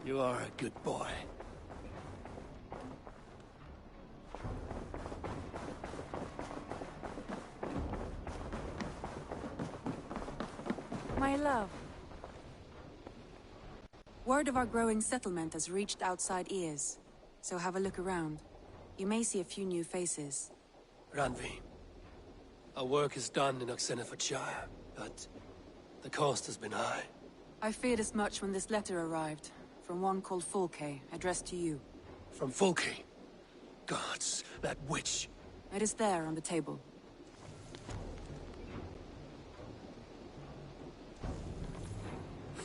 You are a good boy. My love. Word of our growing settlement has reached outside ears, so have a look around. You may see a few new faces. Ranvi, our work is done in Oxenfordshire, but the cost has been high. I feared as much when this letter arrived, from one called Fulke, addressed to you. From Fulke? Gods, that witch! It is there on the table.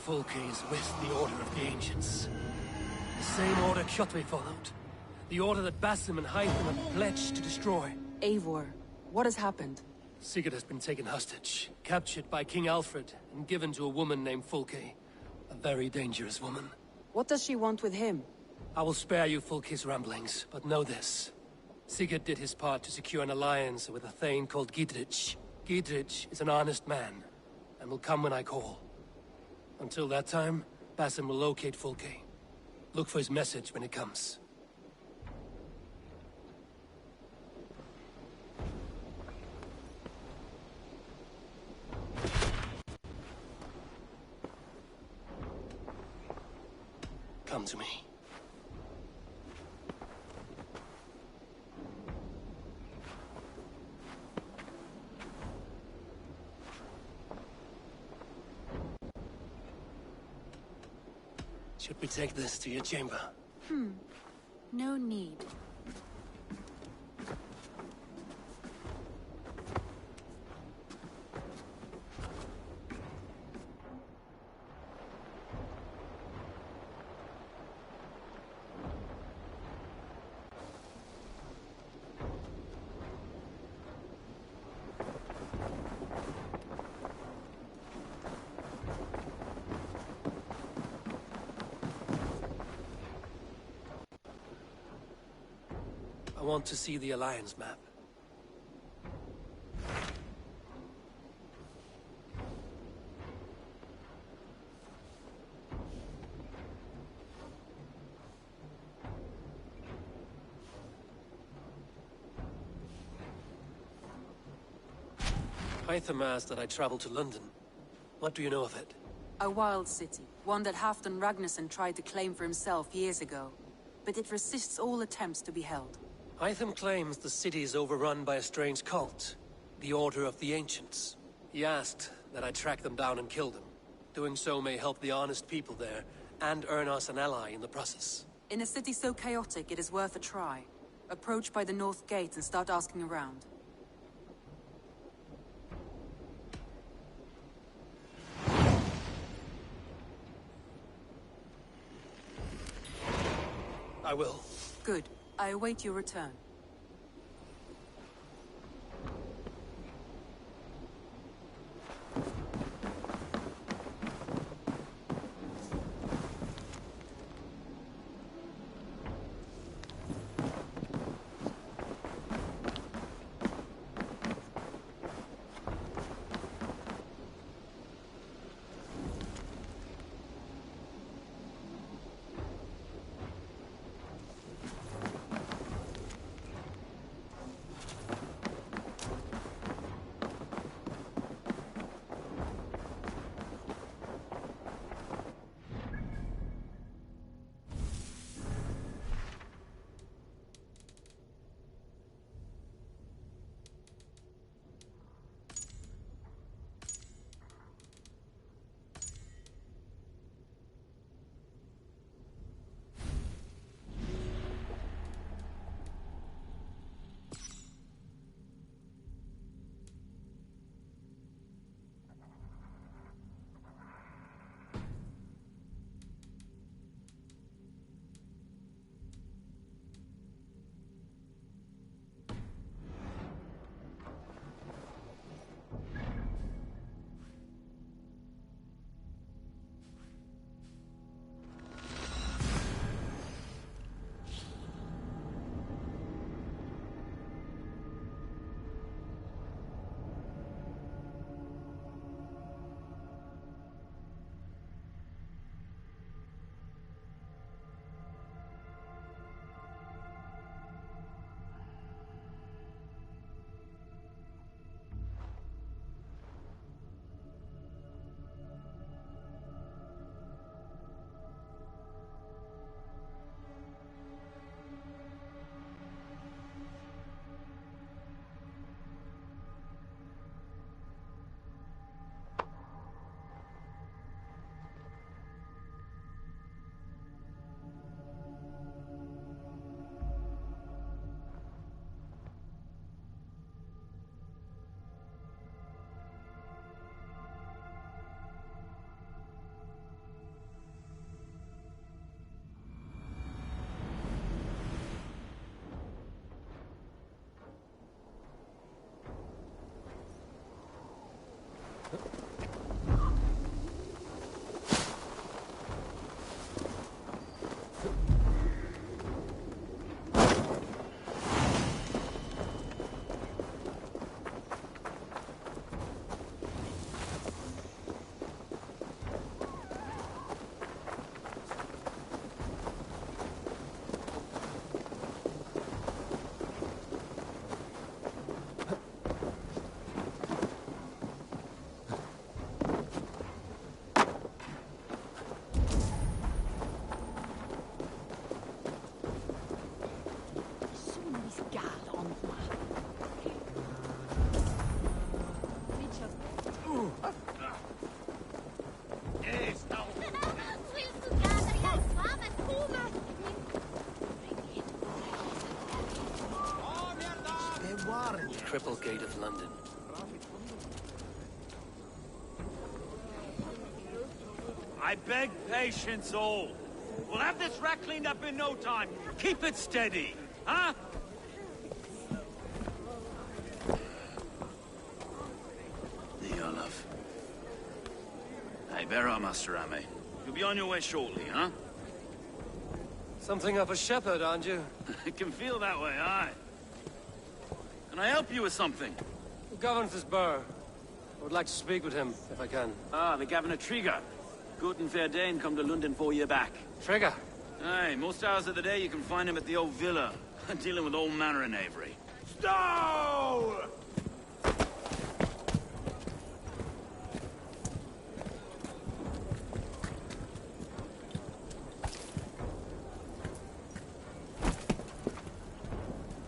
Fulke is with the Order of the Ancients. The same order Kjotve followed. The order that Basim and Hytham have pledged to destroy. Eivor, what has happened? Sigurd has been taken hostage, captured by King Alfred, and given to a woman named Fulke. A very dangerous woman. What does she want with him? I will spare you Fulke's ramblings, but know this. Sigurd did his part to secure an alliance with a thane called Gidrich. Gidrich is an honest man, and will come when I call. Until that time, Basim will locate Fulke. Look for his message when it comes. Come to me. Should we take this to your chamber? No need. I want to see the Alliance map. Hytham asked that I travel to London. What do you know of it? A wild city, one that Halfdan Ragnarsson tried to claim for himself years ago. But it resists all attempts to be held. Hytham claims the city is overrun by a strange cult, the Order of the Ancients. He asked that I track them down and kill them. Doing so may help the honest people there, and earn us an ally in the process. In a city so chaotic, it is worth a try. Approach by the North Gate and start asking around. I will. Good. I await your return. triple gate of London. I beg patience, all. We'll have this wreck cleaned up in no time. Keep it steady, huh? Here, love. Hey, bear up, Master Ame. You'll be on your way shortly, huh? Something of a shepherd, aren't you? It can feel that way, aye. Can I help you with something? Who governs this burr? I would like to speak with him, if I can. Ah, the Governor Trigger. Good and fair Dane come to London 4 year back. Trigger! Aye, most hours of the day you can find him at the old villa, dealing with all manner of knavery. Stow!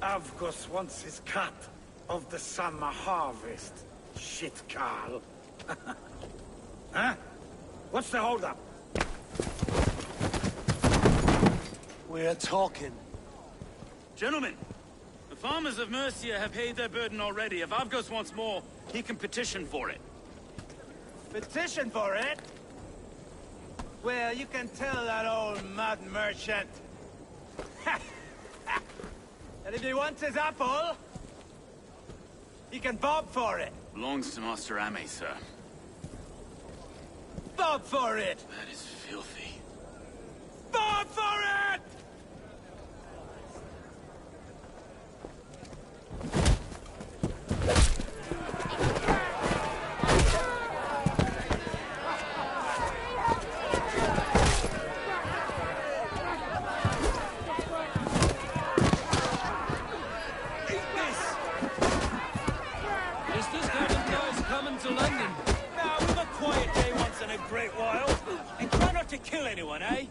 Avgos wants his cut of the summer harvest. Shit, Carl. Huh? What's the holdup? We're talking. Gentlemen, the farmers of Mercia have paid their burden already. If Avgos wants more, he can petition for it. Petition for it? Well, you can tell that old mud merchant. And if he wants his apple, he can bob for it. Belongs to Master Ame, sir. Bob for it! That is filthy. Bob for it! Great while. And try not to kill anyone, eh?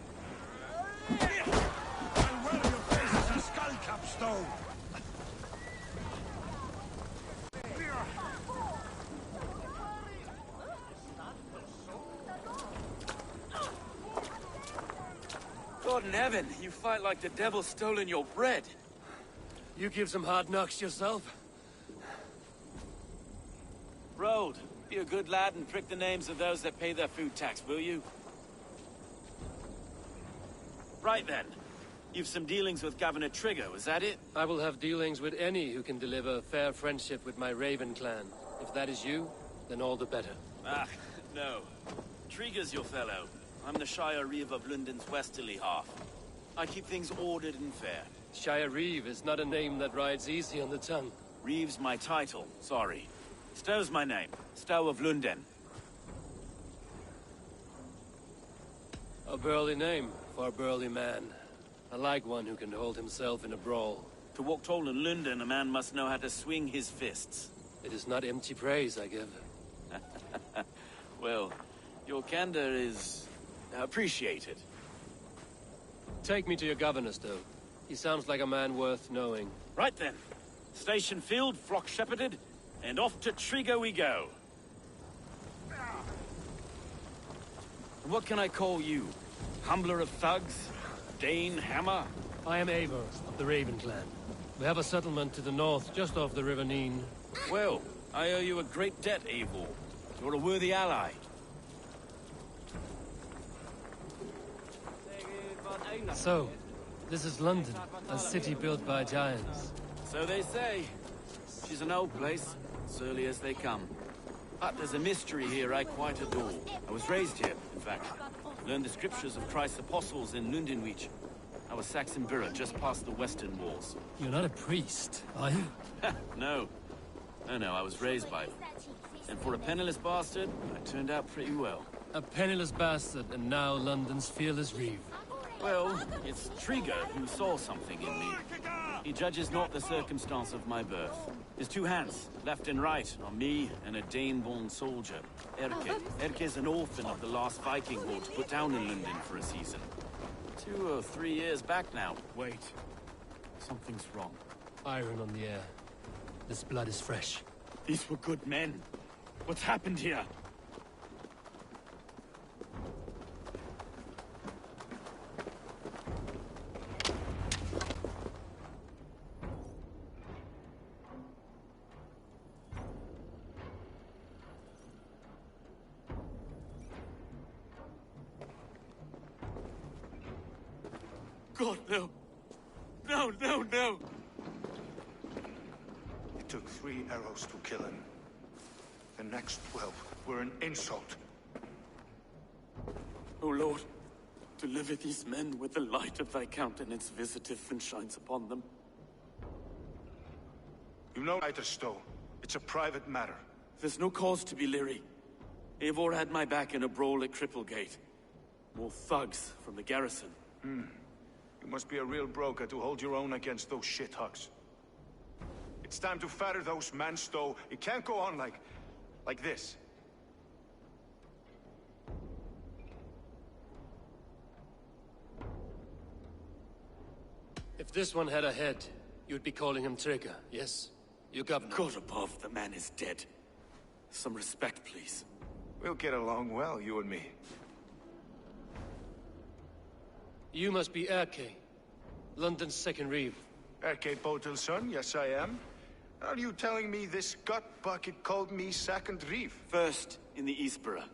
And well, your face is a skull capstone. God in heaven, you fight like the devil's stolen your bread. You give some hard knocks yourself? Road, be a good lad and prick the names of those that pay their food tax, will you? Right then. You've some dealings with Governor Trigger, was that it? I will have dealings with any who can deliver fair friendship with my Raven clan. If that is you, then all the better. Ah, no. Trigger's your fellow. I'm the Shire Reeve of London's westerly half. I keep things ordered and fair. Shire Reeve is not a name that rides easy on the tongue. Reeve's my title, sorry. Stow's my name. Stow of London. A burly name for a burly man. I like one who can hold himself in a brawl. To walk tall in London, a man must know how to swing his fists. It is not empty praise I give. Well, your candor is appreciated. Take me to your governor, Stow. He sounds like a man worth knowing. Right then. Station filled, flock shepherded, and off to Trigger we go. What can I call you? Humbler of thugs? Dane Hammer? I am Eivor of the Raven clan. We have a settlement to the north, just off the River Neen. Well, I owe you a great debt, Eivor. You're a worthy ally. So, this is London, a city built by giants. So they say. She's an old place, surly as they come. But there's a mystery here I quite adore. I was raised here, in fact. Learned the scriptures of Christ's apostles in Lundenwich. I was Saxon Borough, just past the western walls. You're not a priest, are you? No. No, I was raised by them. And for a penniless bastard, I turned out pretty well. A penniless bastard, and now London's fearless Reeve. Well, it's Trigger who saw something in me. He judges not the circumstance of my birth. His two hands, left and right, on me and a Dane-born soldier, Erke. Erke's an orphan of the last Viking horde put down in London for a season. 2 or 3 years back now. Wait. Something's wrong. Iron on the air. This blood is fresh. These were good men. What's happened here? God, no. No, no, no! It took 3 arrows to kill him. The next 12 were an insult. O Lord, deliver these men with the light of thy countenance visitive and shines upon them. You know, Ryder Stowe, it's a private matter. There's no cause to be leery. Eivor had my back in a brawl at Cripplegate. More thugs from the garrison. You must be a real broker to hold your own against those shithugs. It's time to fatter those men, Stowe. It can't go on like this. If this one had a head, you'd be calling him Trigger, yes? You governor. God above, the man is dead. Some respect, please. We'll get along well, you and me. You must be Erke, London's second reeve. Erke Botel's son, yes I am. Are you telling me this gut-bucket called me second reeve? First in the Eastborough,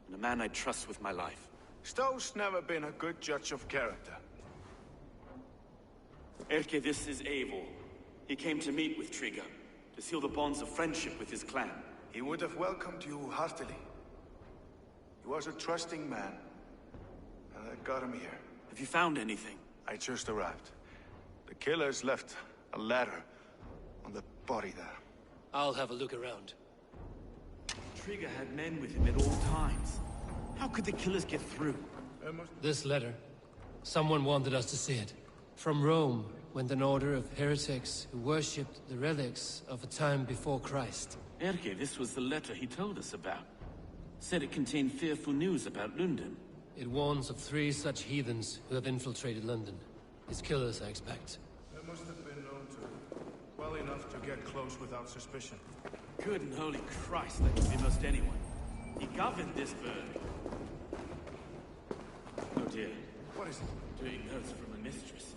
and a man I trust with my life. Stowe's never been a good judge of character. Erke, this is Eivor. He came to meet with Trigger, to seal the bonds of friendship with his clan. He would have welcomed you heartily. He was a trusting man, and I got him here. Have you found anything? I just arrived. The killers left a ladder on the body there. I'll have a look around. Trigger had men with him at all times. How could the killers get through? This letter. Someone wanted us to see it. From Rome went an order of heretics who worshipped the relics of a time before Christ. Erke, this was the letter he told us about. Said it contained fearful news about London. It warns of 3 such heathens who have infiltrated London. His killers, I expect. They must have been known to well enough to get close without suspicion. Good and holy Christ, that could be most anyone. He governed this burg. Oh dear. What is it? Doing notes from a mistress.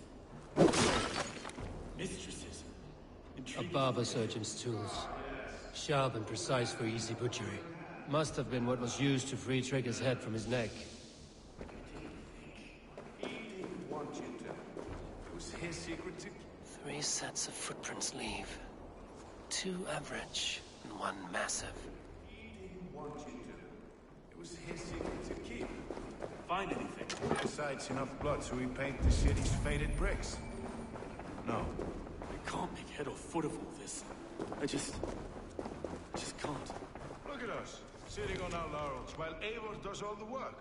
Mistresses? A Intriguing. barber surgeon's tools. Sharp and precise for easy butchery. Must have been what was used to free Trigger's head from his neck. He didn't want you to. It was his secret to... 3 sets of footprints leave. 2 average, and 1 massive. He didn't want you to. It was his secret to keep. Find anything? Besides enough blood so we paint the city's faded bricks. No. I can't make head or foot of all this. I just can't. Look at us, sitting on our laurels while Eivor does all the work.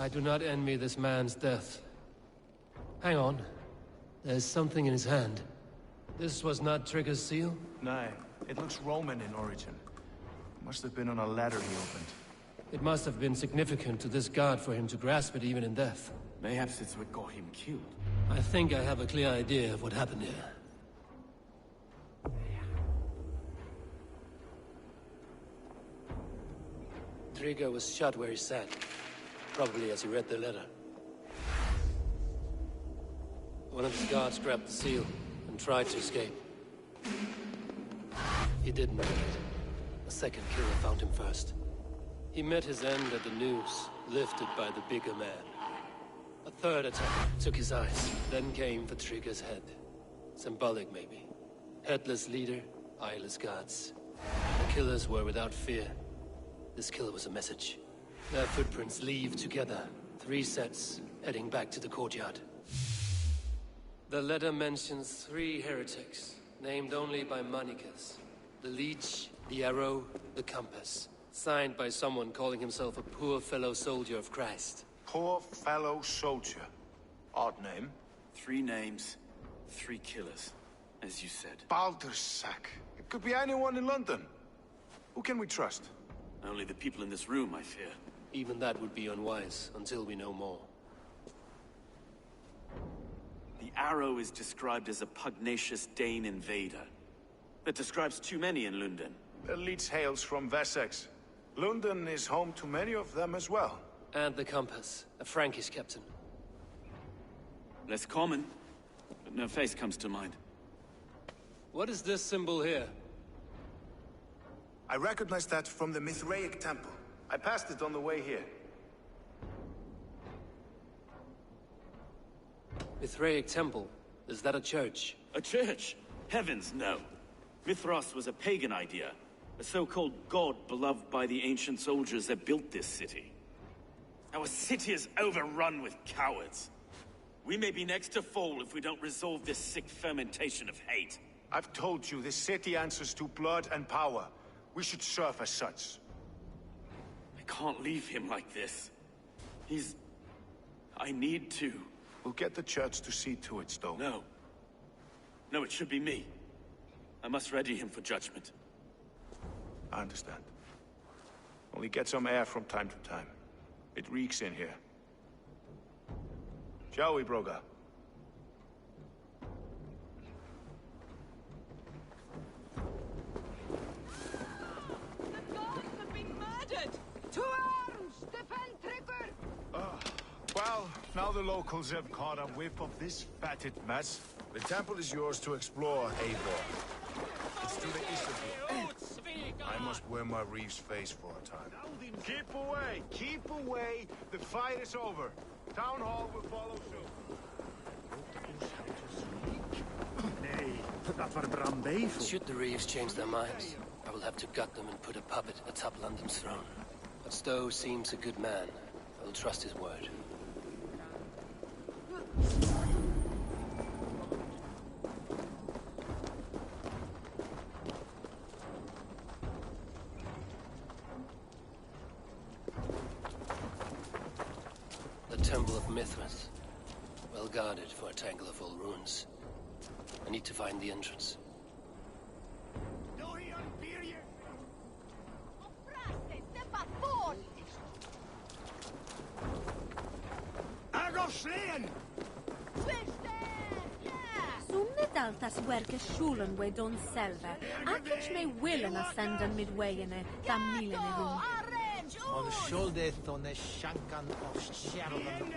I do not envy this man's death. Hang on. There's something in his hand. This was not Trigger's seal? Nay, it looks Roman in origin. Must have been on a ladder he opened. It must have been significant to this god for him to grasp it even in death. Mayhaps it's what got him killed. I think I have a clear idea of what happened here. Trigger was shot where he sat. Probably as he read the letter. One of his guards grabbed the seal and tried to escape. He didn't make it. A second killer found him first. He met his end at the noose, lifted by the bigger man. A third attack took his eyes, then came for Trigger's head. Symbolic, maybe. Headless leader, eyeless guards. The killers were without fear. This kill was a message. Their footprints leave together. 3 sets, heading back to the courtyard. The letter mentions 3 heretics, named only by Manicus. The Leech, the Arrow, the Compass. Signed by someone calling himself a poor fellow soldier of Christ. Poor fellow soldier. Odd name. 3 names, 3 killers, as you said. Baldersack. It could be anyone in London. Who can we trust? Only the people in this room, I fear. Even that would be unwise, until we know more. The Arrow is described as a pugnacious Dane invader. That describes too many in London. The Leech hails from Wessex. London is home to many of them as well. And the Compass, a Frankish captain. Less common, but no face comes to mind. What is this symbol here? I recognize that from the Mithraic temple. I passed it on the way here. Mithraic temple? Is that a church? A church? Heavens, no. Mithras was a pagan idea. A so-called god beloved by the ancient soldiers that built this city. Our city is overrun with cowards. We may be next to fall if we don't resolve this sick fermentation of hate. I've told you, this city answers to blood and power. We should serve as such. I can't leave him like this. I need to. We'll get the church to see to it, Stowe. No. No, it should be me. I must ready him for judgment. I understand. Only get some air from time to time. It reeks in here. Shall we, Broga? The gods have been murdered! To arms! Defend Trigger! Well, now the locals have caught a whiff of this fatted mess. The temple is yours to explore, Eivor. It's to the east of you. I must wear my Reeve's face for a time. Keep away! Keep away! The fight is over. Town Hall will follow soon. Should the Reeves change their minds, I will have to gut them and put a puppet atop London's throne. But Stowe seems a good man. I will trust his word. The Temple of Mithras. Well guarded for a tangle of old ruins. I need to find the entrance. Altas werke schulen we don selve. Akich me willen ascenden midwayene, da milene room. On shouldet on a shankan of Sheridan.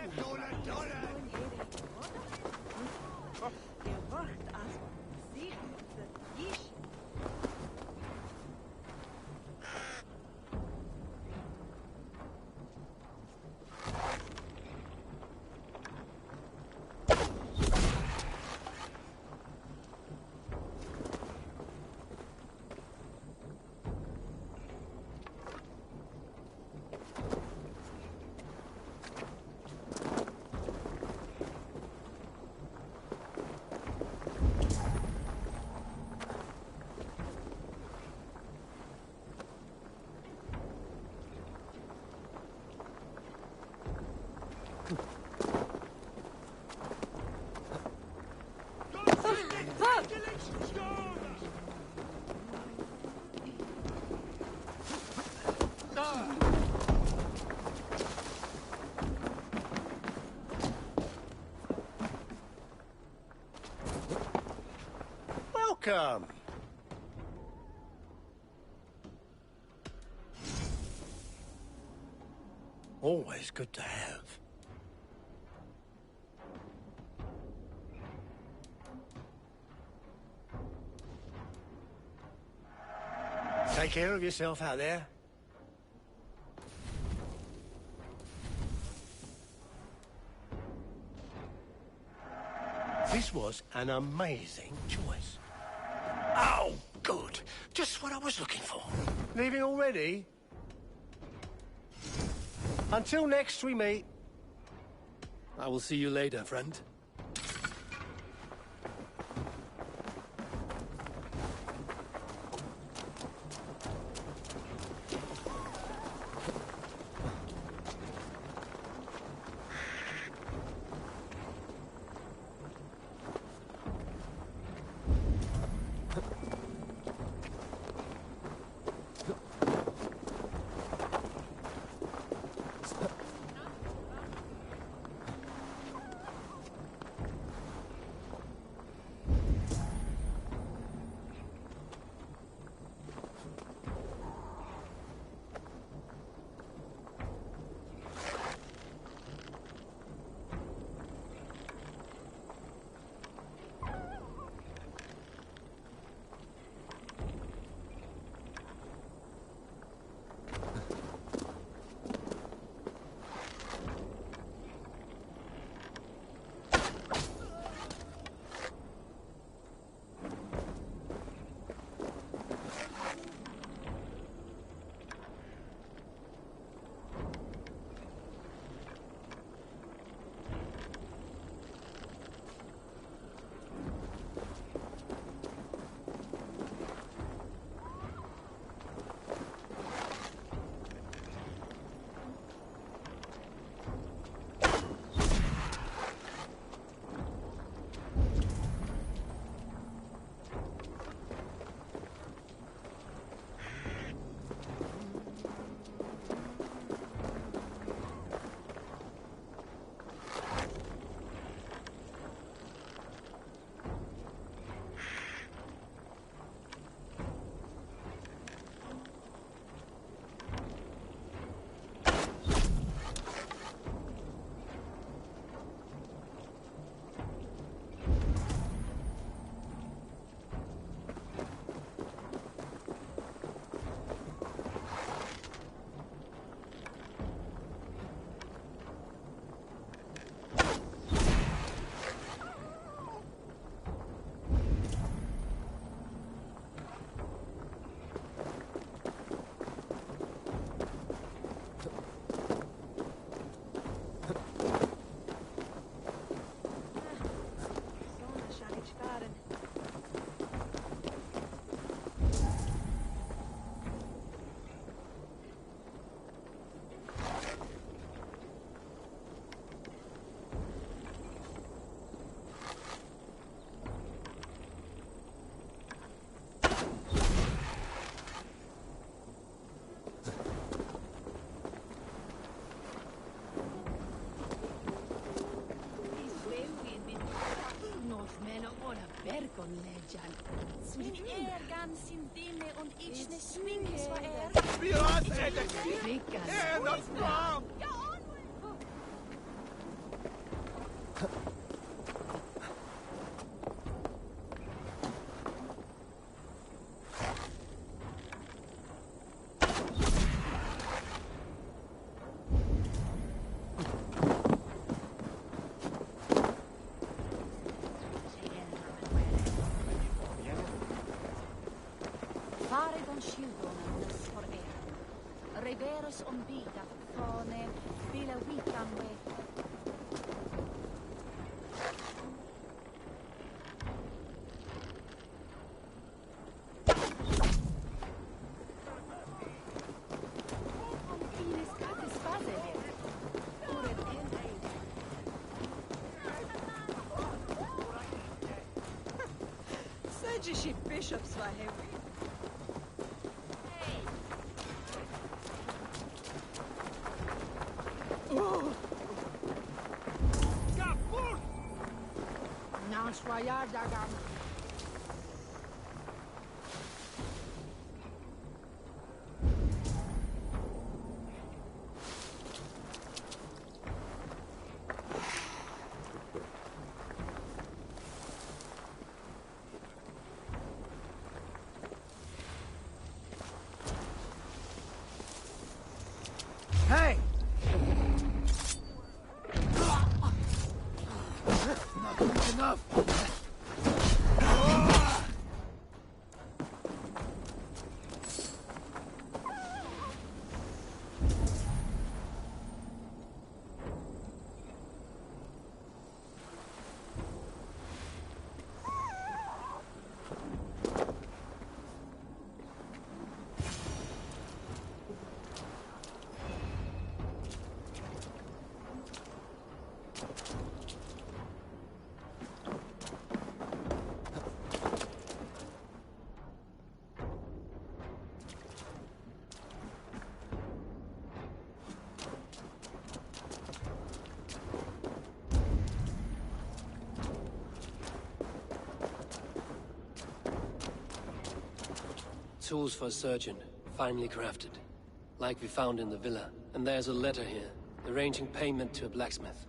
Welcome. Always good to have. Take care of yourself out there. This was an amazing choice. Oh, good. Just what I was looking for. Leaving already? Until next we meet. I will see you later, friend. Mit ganz in dinne und ich ne sminkes var Vi har sett en storm! Fare don skildronas for Reveros on bita fone bila wikamwe. Said bishops var heavy. Não, soyar da gama. tools for a surgeon, finely crafted. Like we found in the villa. And there's a letter here, arranging payment to a blacksmith.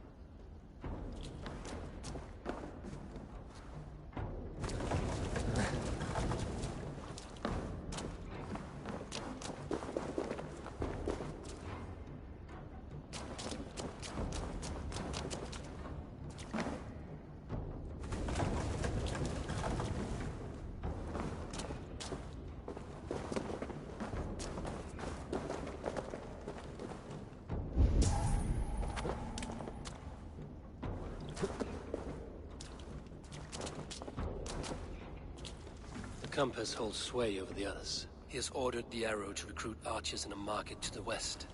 The compass holds sway over the others. He has ordered the arrow to recruit archers in a market to the west.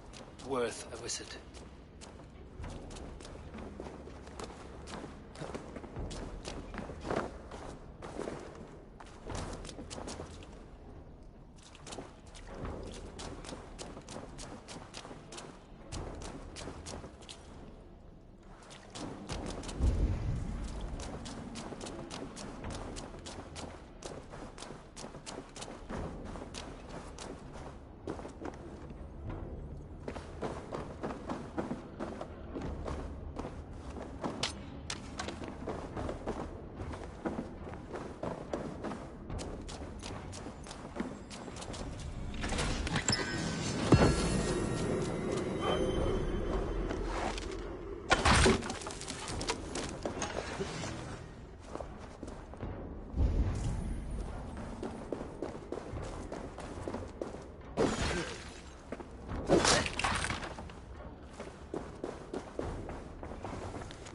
Worth a visit.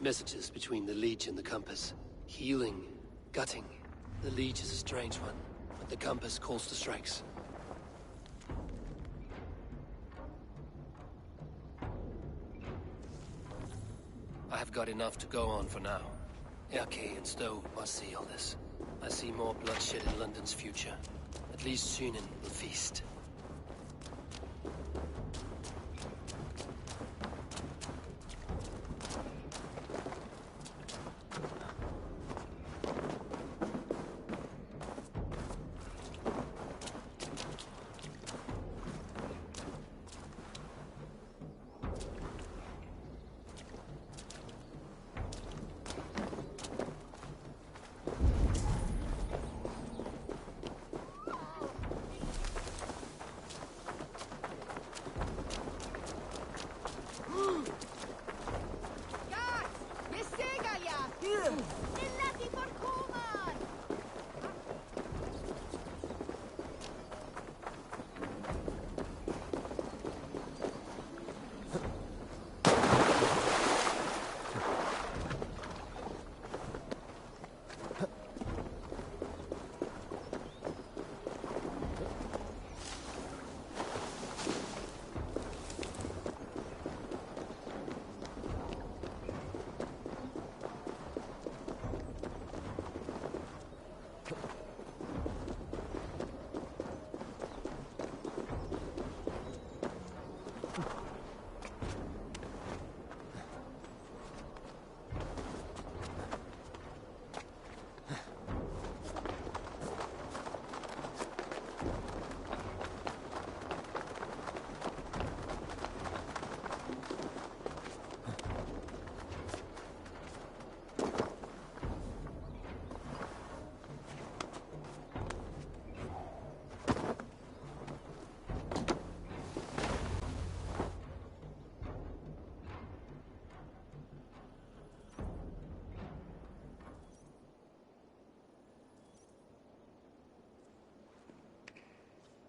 Messages between the Leech and the compass. Healing, gutting. The Leech is a strange one, but the compass calls the strikes. I have got enough to go on for now. Erke and Stowe must see all this. I see more bloodshed in London's future. At least Sunan will feast.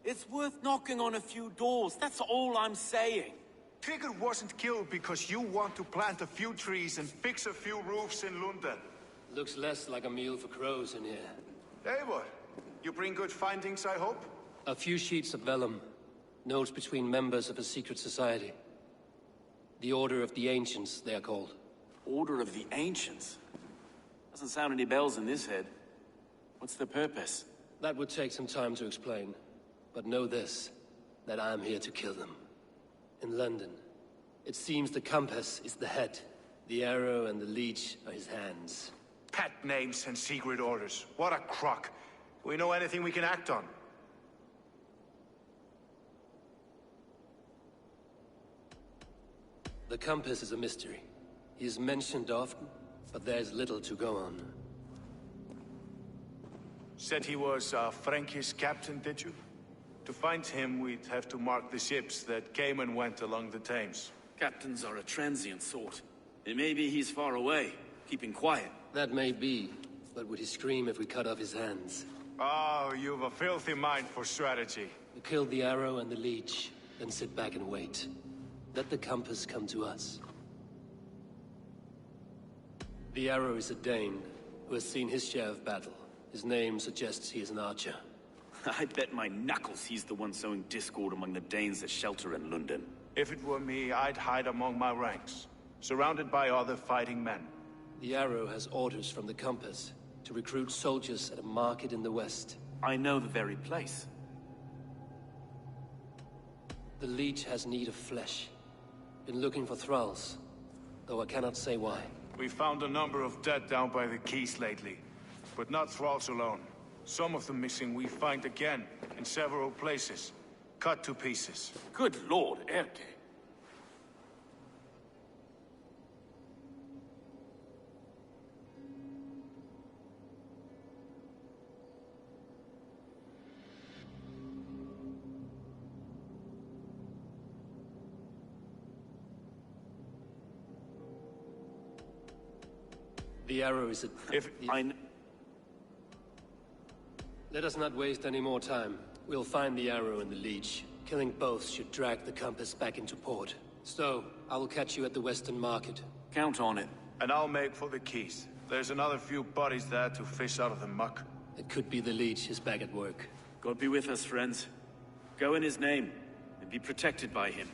It's worth knocking on a few doors, that's all I'm saying. Trigger wasn't killed because you want to plant a few trees and fix a few roofs in London. Looks less like a meal for crows in here. Eivor, you bring good findings, I hope? A few sheets of vellum. Notes between members of a secret society. The Order of the Ancients, they are called. Order of the Ancients? Doesn't sound any bells in this head. What's the purpose? That would take some time to explain. But know this, that I am here to kill them. In London, it seems the compass is the head. The arrow and the leech are his hands. Pet names and secret orders. What a crock. Do we know anything we can act on? The compass is a mystery. He is mentioned often, but there's little to go on. Said he was a Frankish captain, did you? To find him, we'd have to mark the ships that came and went along the Thames. Captains are a transient sort. It may be he's far away, keeping quiet. That may be, but would he scream if we cut off his hands? Oh, you've a filthy mind for strategy. We kill the arrow and the leech, then sit back and wait. Let the compass come to us. The arrow is a Dane, who has seen his share of battle. His name suggests he is an archer. I bet my knuckles he's the one sowing discord among the Danes that shelter in London. If it were me, I'd hide among my ranks, surrounded by other fighting men. The arrow has orders from the compass to recruit soldiers at a market in the west. I know the very place. The leech has need of flesh. Been looking for thralls, though I cannot say why. We found a number of dead down by the quays lately, but not thralls alone. Some of the missing we find again, in several places, cut to pieces. Good lord, Erke. The arrow is at... Let us not waste any more time. We'll find the arrow and the leech. Killing both should drag the compass back into port. So, I will catch you at the Western Market. Count on it. And I'll make for the quays. There's another few bodies there to fish out of the muck. It could be the leech is back at work. God be with us, friends. Go in his name, and be protected by him.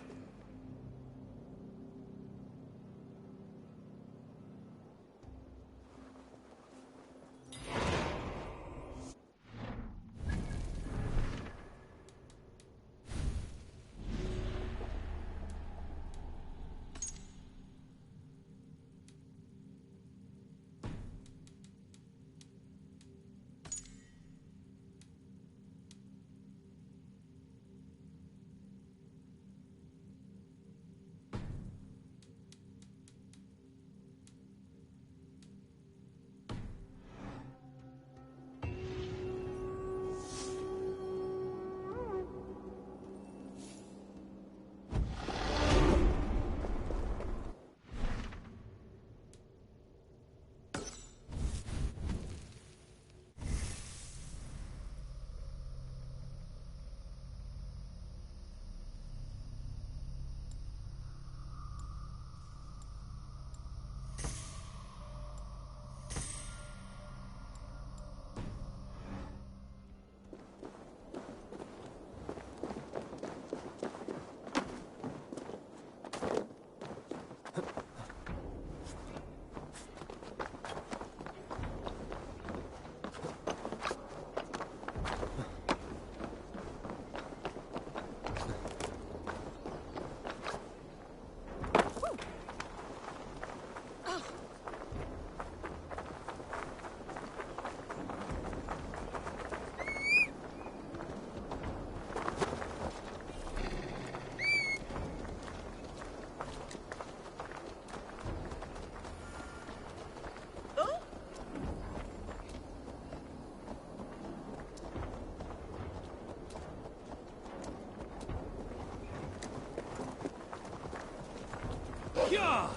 Yeah!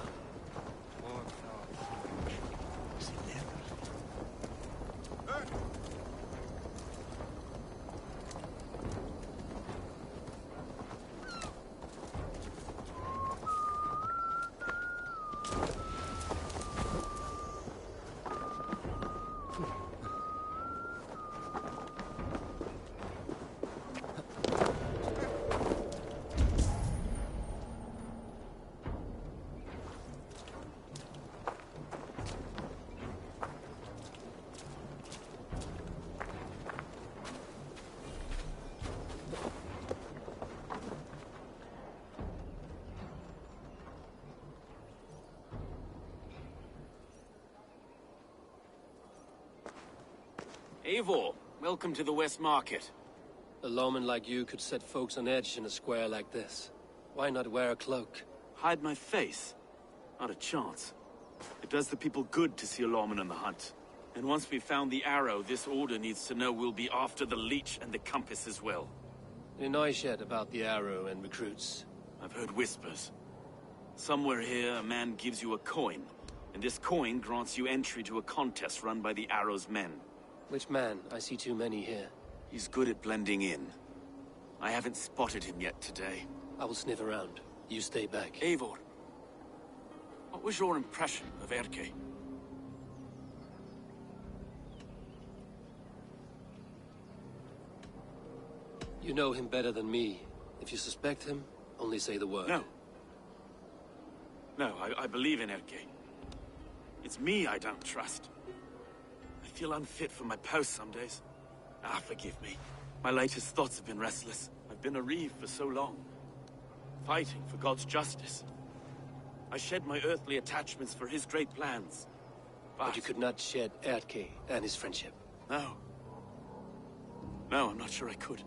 Eivor, welcome to the West Market. A lawman like you could set folks on edge in a square like this. Why not wear a cloak? Hide my face? Not a chance. It does the people good to see a lawman on the hunt. And once we've found the arrow, this order needs to know we'll be after the leech and the compass as well. You know yet about the arrow and recruits? I've heard whispers. Somewhere here, a man gives you a coin, and this coin grants you entry to a contest run by the arrow's men. Which man? I see too many here. He's good at blending in. I haven't spotted him yet today. I will sniff around. You stay back. Eivor, what was your impression of Erke? You know him better than me. If you suspect him, only say the word. No. No, I believe in Erke. It's me I don't trust. I feel unfit for my post some days. Forgive me. My latest thoughts have been restless. I've been a reeve for so long. Fighting for God's justice. I shed my earthly attachments for his great plans. But you could not shed Erke and his friendship. No. No, I'm not sure I could.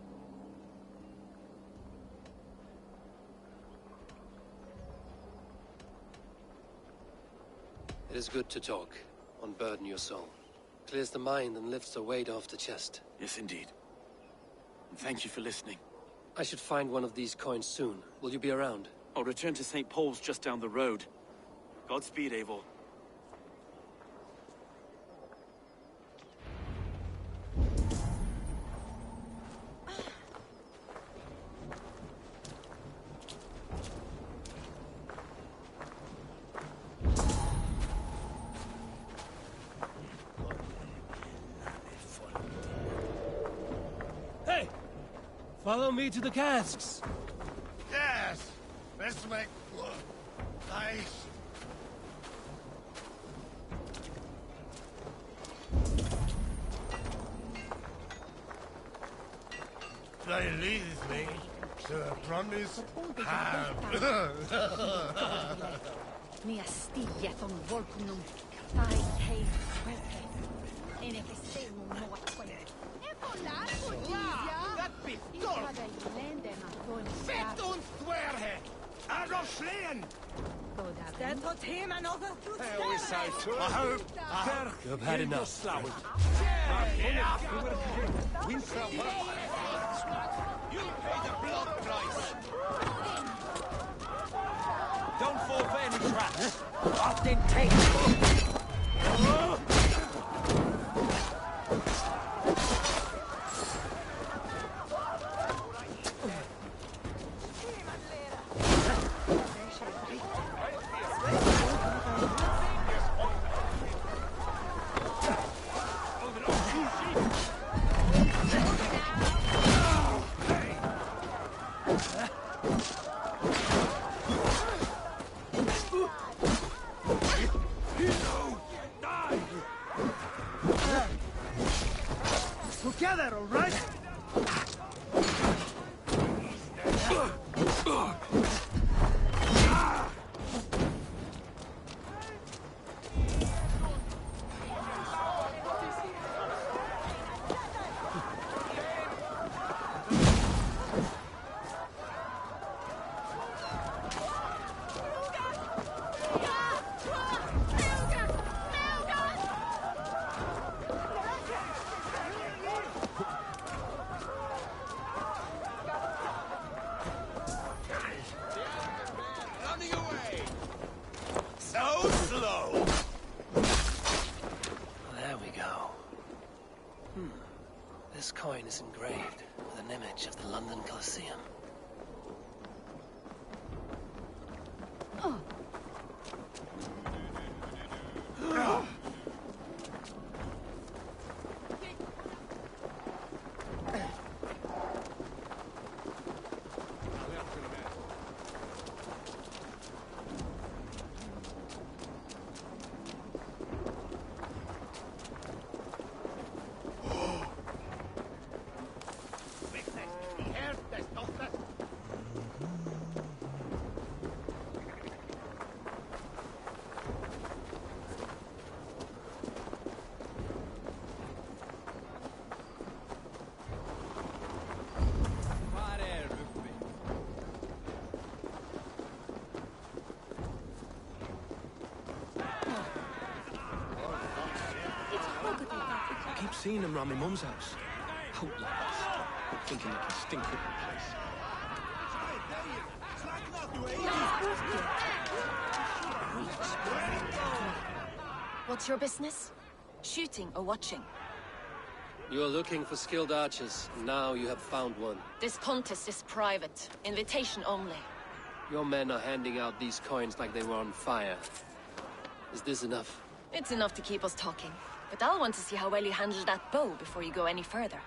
It is good to talk, unburden your soul. Clears the mind and lifts the weight off the chest. Yes, indeed. And thank you for listening. I should find one of these coins soon. Will you be around? I'll return to St. Paul's just down the road. Godspeed, Eivor. Hey! Follow me to the casks! Yes! Let's make nice. They lead me to promise Mia stiget om volpnum, fai hei queke. Ene che sei un nuovo queke. E volar por that pistol! Fett und Dwerhe! Adolf Schleen! Stand tot him and over to I hope. You've had enough. You pay the blood price! Don't fall for any traps. Often take. Together, all right? This coin is engraved with an image of the London Colosseum. seen them round my mum's house. Outlaws. Thinking they can stink up the place. What's your business? Shooting or watching? You are looking for skilled archers. Now you have found one. This contest is private. Invitation only. Your men are handing out these coins like they were on fire. Is this enough? It's enough to keep us talking. But I'll want to see how well you handle that bow before you go any further.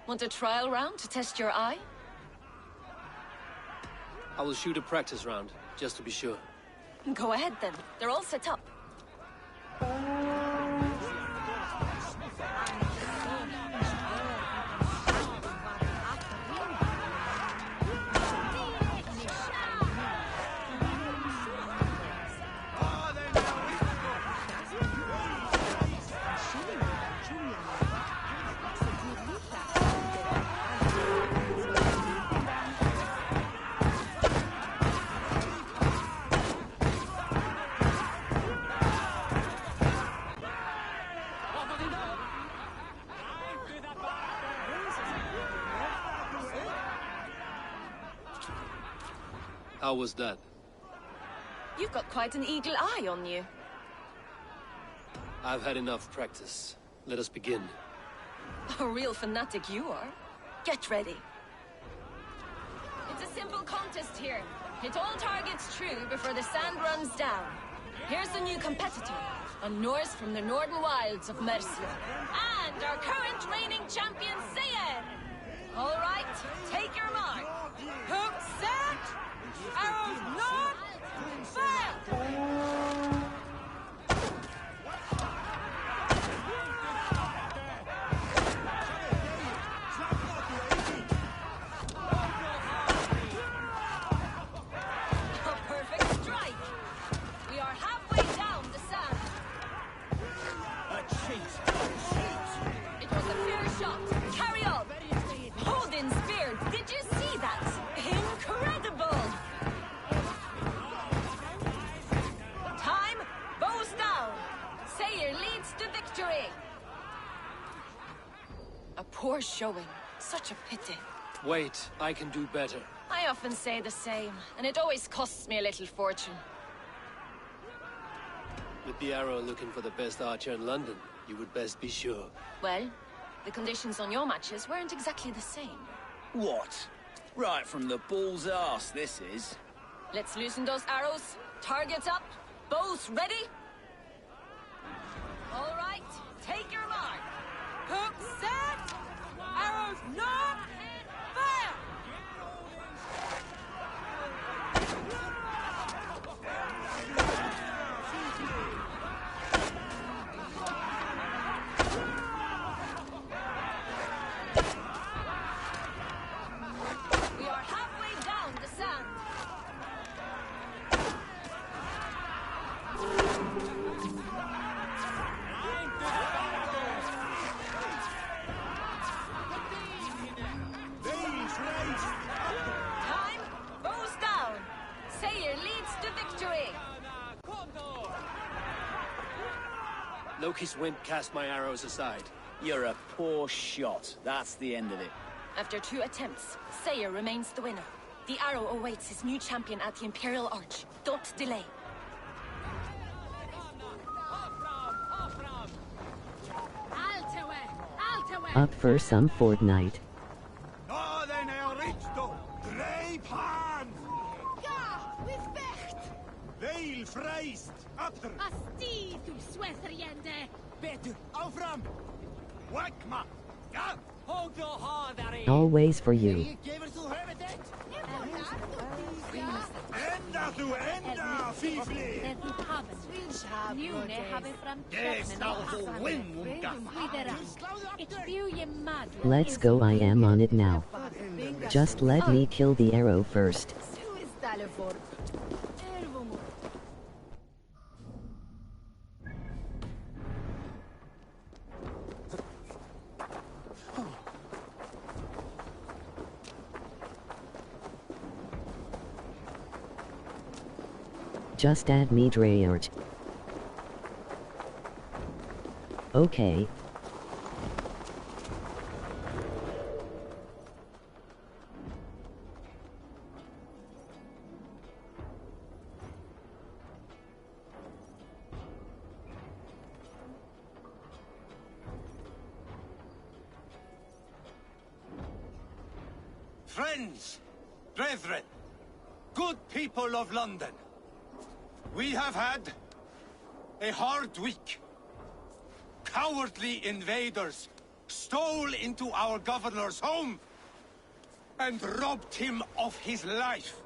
Want a trial round to test your eye? I will shoot a practice round, just to be sure. Go ahead then. They're all set up. How was that? You've got quite an eagle eye on you. I've had enough practice. Let us begin. A real fanatic you are. Get ready. It's a simple contest here. Hit all targets true before the sand runs down. Here's the new competitor, a Norse from the northern wilds of Mercia. And our current reigning champion, Sayer! All right, take your mark. Hook set! Arrows not! Fire! Poor showing. Such a pity. Wait, I can do better. I often say the same, and it always costs me a little fortune. With the Arrow looking for the best archer in London, you would best be sure. Well, the conditions on your matches weren't exactly the same. What? Right from the bull's arse, this is. Let's loosen those arrows. Targets up. Bows ready. All right, take your mark. Hook set! Arrows not! Fire! We are halfway down the sand. Time, bows down. Sayer leads to victory. Loki's wind cast my arrows aside. You're a poor shot. That's the end of it. After 2 attempts, Sayer remains the winner. The Arrow awaits his new champion at the Imperial Arch. Don't delay. Up for some Fortnite. Asti, du Sweatheriende! Better, aufram! Wakma! Ja! Hold the hard there! Always for you. Enda du enda, fifli! Let's go, I am on it now. Just let me kill the arrow first. Just add me Dreyart. Okay. Friends, brethren, good people of London, we have had a hard week. Cowardly invaders stole into our governor's home and robbed him of his life.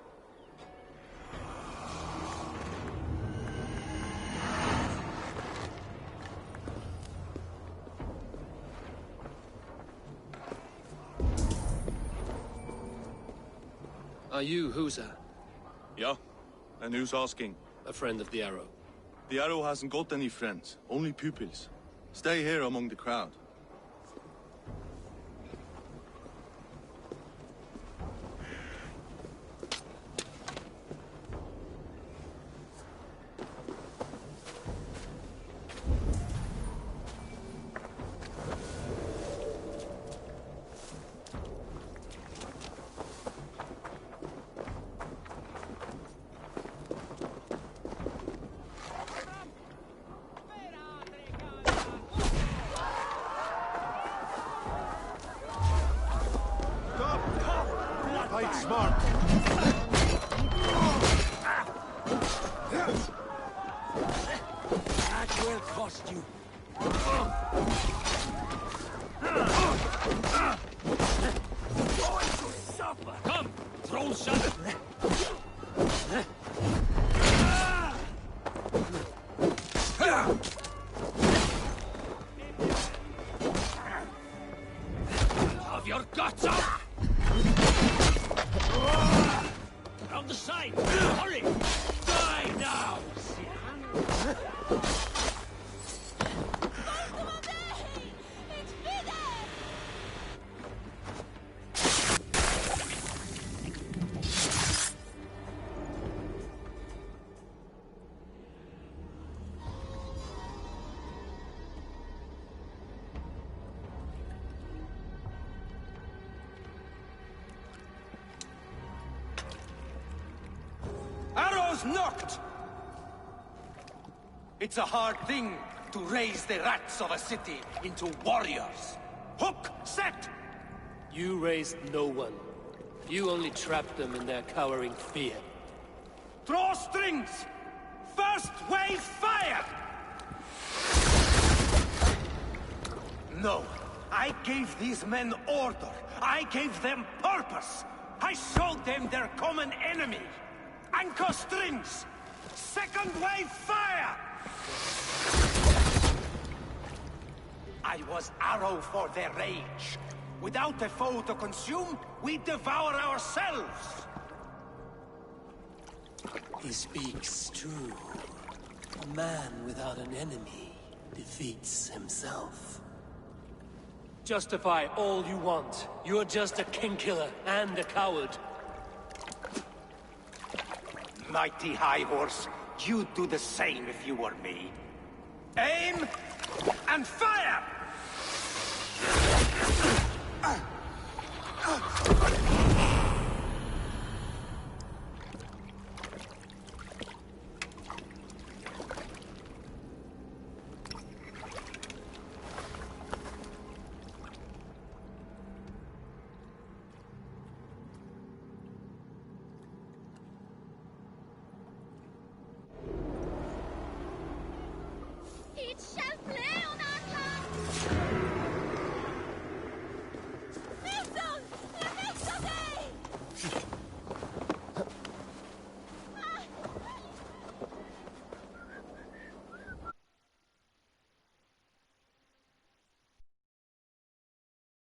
Are you Huza? Yeah. And who's asking? A friend of the Arrow. The Arrow hasn't got any friends, only pupils. Stay here among the crowd. Fight smart. That will cost you. Going to suffer. Come, throw shot. Have your guts up! Round the side! Hurry! Die now! Arrows knocked! It's a hard thing to raise the rats of a city into warriors. Hook, set! You raised no one. You only trapped them in their cowering fear. Draw strings! First wave fire! No, I gave these men order. I gave them purpose. I showed them their common enemy. Anchor strings! Second wave fire! I was arrow for their rage. Without a foe to consume, we devour ourselves. He speaks true. A man without an enemy defeats himself. Justify all you want. You're just a king-killer and a coward. Mighty High Horse, you'd do the same if you were me. Aim and fire!